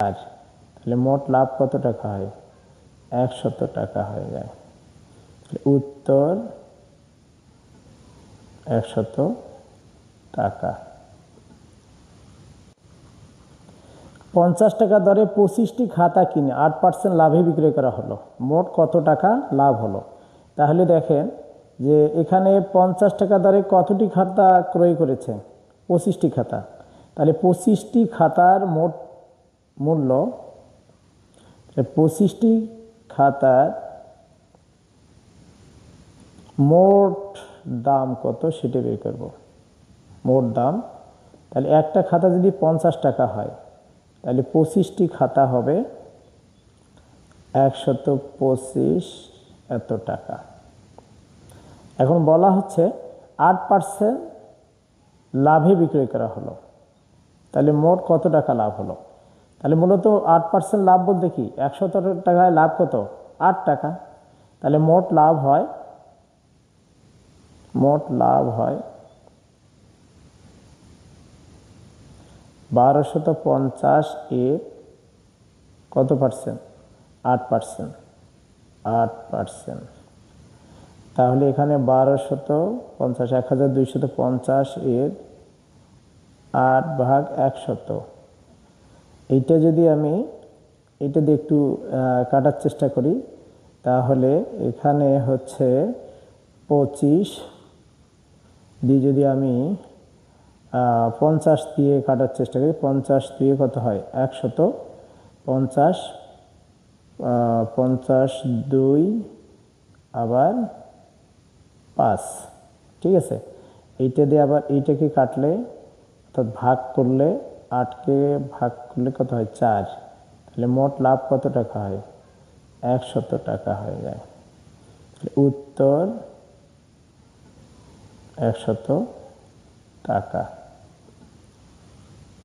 আর তাহলে মোট লাভ কত টাকা হয়? 100 টাকা হয়ে যায়। উত্তর 100 টাকা। 50 টাকা দরে 25টি খাতা কিনে 8% লাভে বিক্রয় করা হলো, মোট কত টাকা লাভ হলো? তাহলে দেখেন যে এখানে 50 টাকা দরে কতটি খাতা ক্রয় করেছে? 25টি খাতা। তাহলে 25টি খাতার মোট মূল্য, 25টি খাতার মোট দাম কত সেটা বের করব। মোট দাম, তাহলে একটা খাতা যদি 50 টাকা হয় তাহলে 25টি খাতা হবে 125 এত টাকা। এখন বলা হচ্ছে 8% লাভে বিক্রয় করা হলো, তাহলে মোট কত টাকা লাভ হলো? তাহলে মূলত 8% লাভ বলতে কি 100 টাকায় লাভ কত? 8 টাকা। তাহলে মোট লাভ হয় 1250 এর কত পার্সেন্ট? 8%। 8%। তাহলে এখানে 1250, 1250 এর 8/100। এইটা যদি আমি এটা দিয়ে একটু কাটার চেষ্টা করি, তাহলে এখানে হচ্ছে 25 দিয়ে যদি আমি 50 দিয়ে কাটার চেষ্টা করি, 50 দিয়ে কত হয়? 150। 50 2 আবার 5, ঠিক আছে। এইটা দিয়ে আবার এইটাকে কাটলে অর্থাৎ ভাগ করলে, 8কে ভাগ করলে কত হয়? 4। তাহলে মোট লাভ কত টাকা হয়? 100 টাকা হয়ে যায়। উত্তর 100 টাকা।